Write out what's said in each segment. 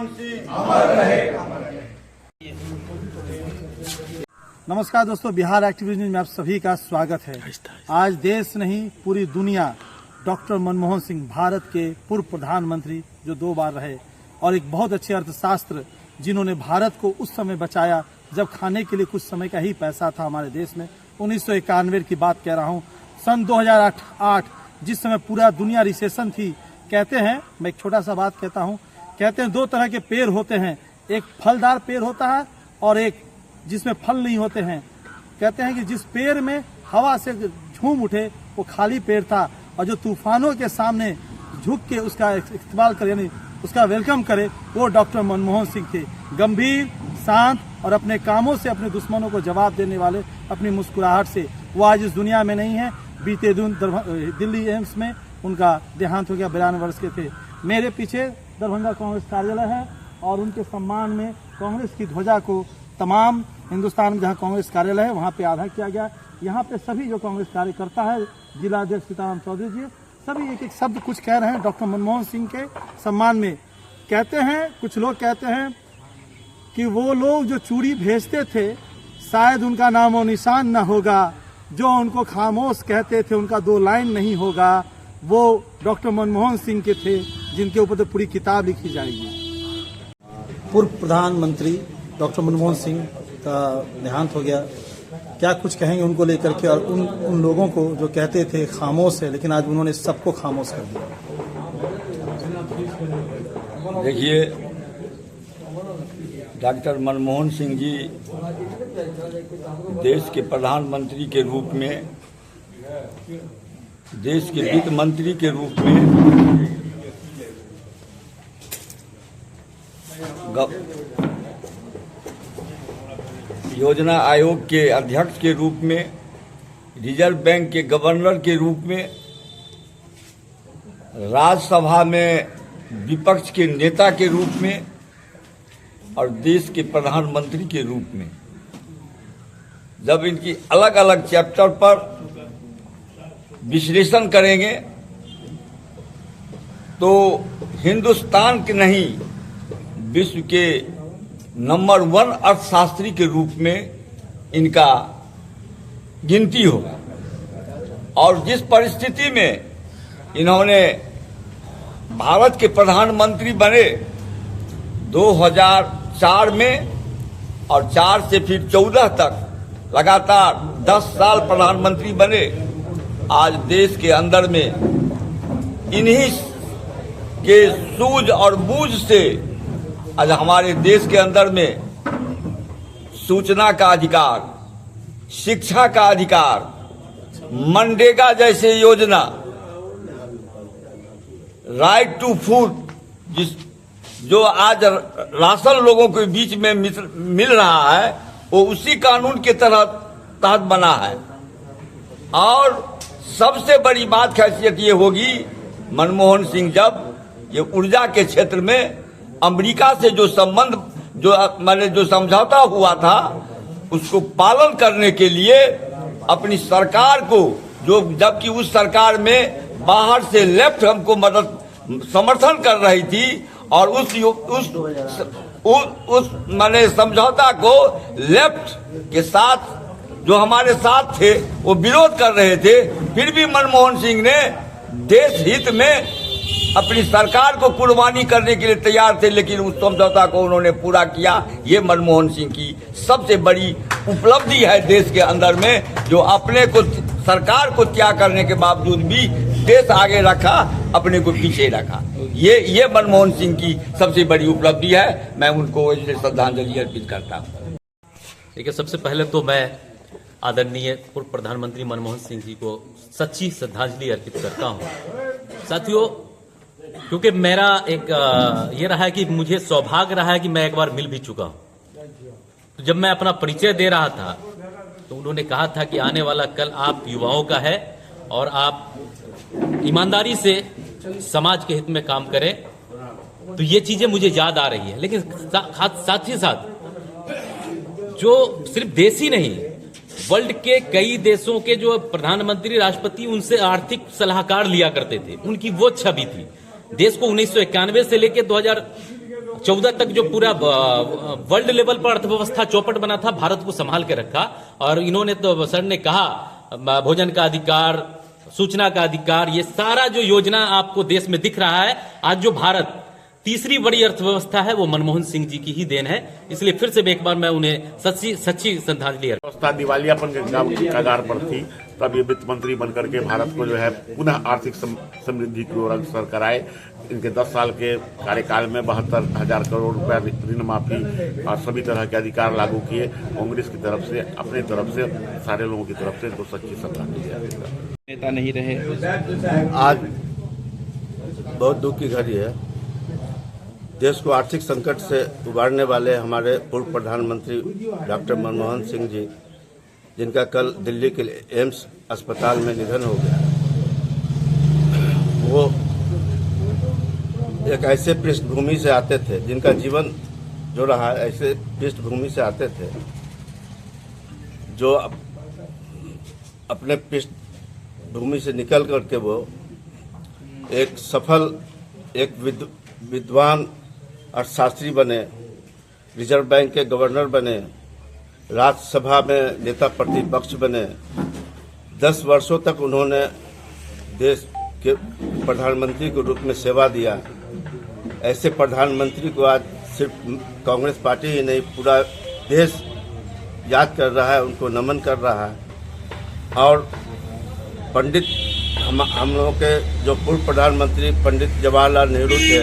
मनमोहन सिंह अमर रहे। नमस्कार दोस्तों, बिहार एक्टिविटी न्यूज में आप सभी का स्वागत है। आज देश नहीं पूरी दुनिया डॉक्टर मनमोहन सिंह, भारत के पूर्व प्रधानमंत्री जो 2 बार रहे और एक बहुत अच्छे अर्थशास्त्र जिन्होंने भारत को उस समय बचाया जब खाने के लिए कुछ समय का ही पैसा था हमारे देश में। 1991 की बात कह रहा हूँ। सन 2008 जिस समय पूरा दुनिया रिसेशन थी। कहते हैं, मैं एक छोटा सा बात कहता हूँ, कहते हैं 2 तरह के पेड़ होते हैं, एक फलदार पेड़ होता है और एक जिसमें फल नहीं होते हैं। कहते हैं कि जिस पेड़ में हवा से झूम उठे वो खाली पेड़ था और जो तूफानों के सामने झुक के उसका इस्तेमाल करे यानी उसका वेलकम करे वो डॉक्टर मनमोहन सिंह थे। गंभीर, शांत और अपने कामों से अपने दुश्मनों को जवाब देने वाले, अपनी मुस्कुराहट से। वो आज इस दुनिया में नहीं है। बीते दिन दिल्ली एम्स में उनका देहांत हो गया, 92 वर्ष के थे। मेरे पीछे दरभंगा कांग्रेस कार्यालय है और उनके सम्मान में कांग्रेस की ध्वजा को तमाम हिंदुस्तान में जहां कांग्रेस कार्यालय है वहां पे आधा किया गया। यहाँ पे सभी जो कांग्रेस कार्यकर्ता है, जिला अध्यक्ष सीताराम चौधरी जी, सभी एक एक शब्द कुछ कह रहे हैं डॉक्टर मनमोहन सिंह के सम्मान में। कहते हैं, कुछ लोग कहते हैं कि वो लोग जो चूड़ी भेजते थे शायद उनका नामो निशान न होगा, जो उनको खामोश कहते थे उनका 2 लाइन नहीं होगा। वो डॉक्टर मनमोहन सिंह के थे जिनके ऊपर तो पूरी किताब लिखी जाएगी। पूर्व प्रधानमंत्री डॉक्टर मनमोहन सिंह का देहांत हो गया। क्या कुछ कहेंगे उनको लेकर के और उन लोगों को जो कहते थे खामोश है, लेकिन आज उन्होंने सबको खामोश कर दिया। देखिए, डॉक्टर मनमोहन सिंह जी देश के प्रधानमंत्री के रूप में, देश के वित्त मंत्री के रूप में, योजना आयोग के अध्यक्ष के रूप में, रिजर्व बैंक के गवर्नर के रूप में, राज्यसभा में विपक्ष के नेता के रूप में और देश के प्रधानमंत्री के रूप में, जब इनकी अलग अलग चैप्टर पर विश्लेषण करेंगे तो हिंदुस्तान के नहीं विश्व के नंबर 1 अर्थशास्त्री के रूप में इनका गिनती होगा। और जिस परिस्थिति में इन्होंने भारत के प्रधानमंत्री बने 2004 में और 4 से फिर 14 तक लगातार 10 साल प्रधानमंत्री बने। आज देश के अंदर में इन्हीं के सूझ और बूझ से आज हमारे देश के अंदर में सूचना का अधिकार, शिक्षा का अधिकार, मनरेगा जैसे योजना, राइट टू फूड जो आज राशन लोगों के बीच में मिल रहा है, वो उसी कानून के तहत बना है। और सबसे बड़ी बात खासियत ये होगी, मनमोहन सिंह जब ये ऊर्जा के क्षेत्र में अमेरिका से जो संबंध जो समझौता हुआ था उसको पालन करने के लिए अपनी सरकार को, जो जबकि उस सरकार में बाहर से लेफ्ट हमको समर्थन कर रही थी और उस समझौता को लेफ्ट के साथ जो हमारे साथ थे वो विरोध कर रहे थे, फिर भी मनमोहन सिंह ने देश हित में अपनी सरकार को कुर्बानी करने के लिए तैयार थे, लेकिन उस समझौता को उन्होंने पूरा किया। ये मनमोहन सिंह की सबसे बड़ी उपलब्धि है देश के अंदर में, जो अपने को सरकार को त्याग करने के बावजूद भी देश आगे रखा, अपने को पीछे रखा। ये मनमोहन सिंह की सबसे बड़ी उपलब्धि है। मैं उनको श्रद्धांजलि अर्पित करता हूँ। देखिए, सबसे पहले तो मैं आदरणीय पूर्व प्रधानमंत्री मनमोहन सिंह जी को सच्ची श्रद्धांजलि अर्पित करता हूँ। साथियों, क्योंकि मेरा एक ये रहा है कि मुझे सौभाग्य रहा है कि मैं एक बार मिल भी चुका हूँ। तो जब मैं अपना परिचय दे रहा था तो उन्होंने कहा था कि आने वाला कल आप युवाओं का है और आप ईमानदारी से समाज के हित में काम करें। तो ये चीजें मुझे याद आ रही है। लेकिन साथ ही साथ जो सिर्फ देश ही नहीं, वर्ल्ड के कई देशों के जो प्रधानमंत्री, राष्ट्रपति उनसे आर्थिक सलाहकार लिया करते थे, उनकी वो छवि थी। देश को 1991 से लेकर 2014 तक जो पूरा वर्ल्ड लेवल पर अर्थव्यवस्था चौपट बना था, भारत को संभाल के रखा। और इन्होंने तो सर ने कहा भोजन का अधिकार, सूचना का अधिकार, ये सारा जो योजना आपको देश में दिख रहा है, आज जो भारत तीसरी बड़ी अर्थव्यवस्था है, वो मनमोहन सिंह जी की ही देन है। इसलिए फिर से एक बार मैं उन्हें सच्ची श्रद्धांजलि। व्यवस्था दिवालियापन के कगार पर थी, तब ये वित्त मंत्री बनकर के भारत को जो है पुनः आर्थिक समृद्धि की ओर अग्रसर कराए। इनके 10 साल के कार्यकाल में 72,000 करोड़ रुपया ऋण माफी और सभी तरह के अधिकार लागू किए। कांग्रेस की तरफ से, अपनी तरफ से, सारे लोगों की तरफ से तो सच्ची श्रद्धांजलि। नेता नहीं रहे। आज बहुत दुख की घड़ी है। देश को आर्थिक संकट से उबारने वाले हमारे पूर्व प्रधानमंत्री डॉक्टर मनमोहन सिंह जी, जिनका कल दिल्ली के एम्स अस्पताल में निधन हो गया, वो एक ऐसे पृष्ठभूमि से आते थे, जिनका जीवन जो रहा है ऐसे पृष्ठभूमि से आते थे, जो अपने पृष्ठभूमि से निकल करके वो एक सफल, एक विद्वान अर्थशास्त्री बने, रिजर्व बैंक के गवर्नर बने, राज्यसभा में नेता प्रतिपक्ष बने। 10 वर्षों तक उन्होंने देश के प्रधानमंत्री के रूप में सेवा दिया। ऐसे प्रधानमंत्री को आज सिर्फ कांग्रेस पार्टी ही नहीं, पूरा देश याद कर रहा है, उनको नमन कर रहा है। और पंडित हम लोगों के जो पूर्व प्रधानमंत्री पंडित जवाहरलाल नेहरू थे,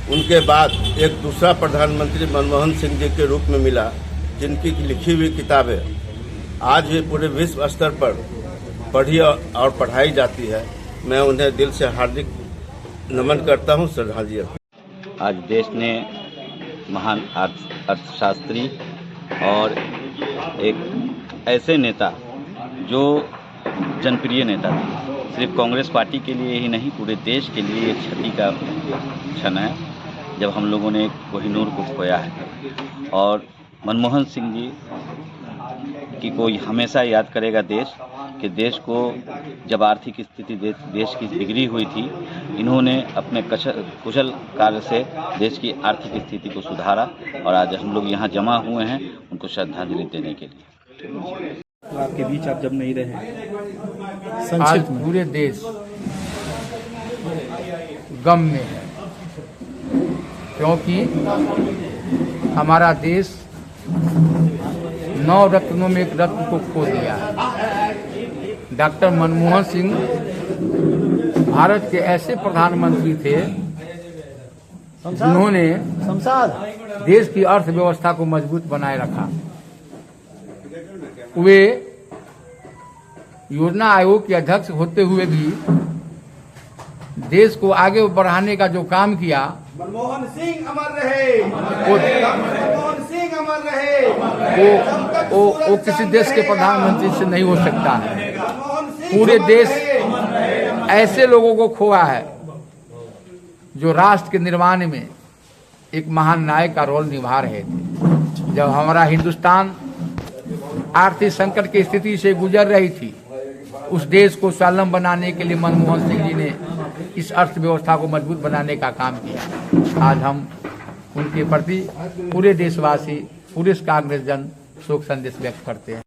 उनके बाद एक दूसरा प्रधानमंत्री मनमोहन सिंह जी के रूप में मिला, जिनकी लिखी हुई किताबें आज भी पूरे विश्व स्तर पर पढ़ी और पढ़ाई जाती है। मैं उन्हें दिल से हार्दिक नमन करता हूं, श्रद्धांजलि। आज देश ने महान अर्थशास्त्री और एक ऐसे नेता जो जनप्रिय नेता थे, सिर्फ कांग्रेस पार्टी के लिए ही नहीं, पूरे देश के लिए एक क्षति का क्षण है जब हम लोगों ने कोहिनूर को खोया है। और मनमोहन सिंह जी की कोई हमेशा याद करेगा देश, कि देश को जब आर्थिक स्थिति देश की बिगड़ी हुई थी, इन्होंने अपने कुशल कार्य से देश की आर्थिक स्थिति को सुधारा। और आज हम लोग यहाँ जमा हुए हैं उनको श्रद्धांजलि देने के लिए। तो आपके बीच आप जब नहीं रहे, आज पूरे देश गम में है, क्योंकि हमारा देश 9 रत्नों में एक रत्न को खो दिया है। डॉक्टर मनमोहन सिंह भारत के ऐसे प्रधानमंत्री थे जिन्होंने देश की अर्थव्यवस्था को मजबूत बनाए रखा। वे योजना आयोग के अध्यक्ष होते हुए भी देश को आगे बढ़ाने का जो काम किया, मनमोहन सिंह अमर रहे, मनमोहन सिंह अमर रहे, वो किसी देश के प्रधानमंत्री से नहीं हो सकता है। पूरे देश ऐसे लोगों को खोआ है जो राष्ट्र के निर्माण में एक महान नायक का रोल निभा रहे थे। जब हमारा हिंदुस्तान आर्थिक संकट की स्थिति से गुजर रही थी, उस देश को स्वावलंबी बनाने के लिए मनमोहन सिंह जी ने इस अर्थव्यवस्था को मजबूत बनाने का काम किया। आज हम उनके प्रति पूरे देशवासी, पूरे कांग्रेस जन शोक संदेश व्यक्त करते हैं।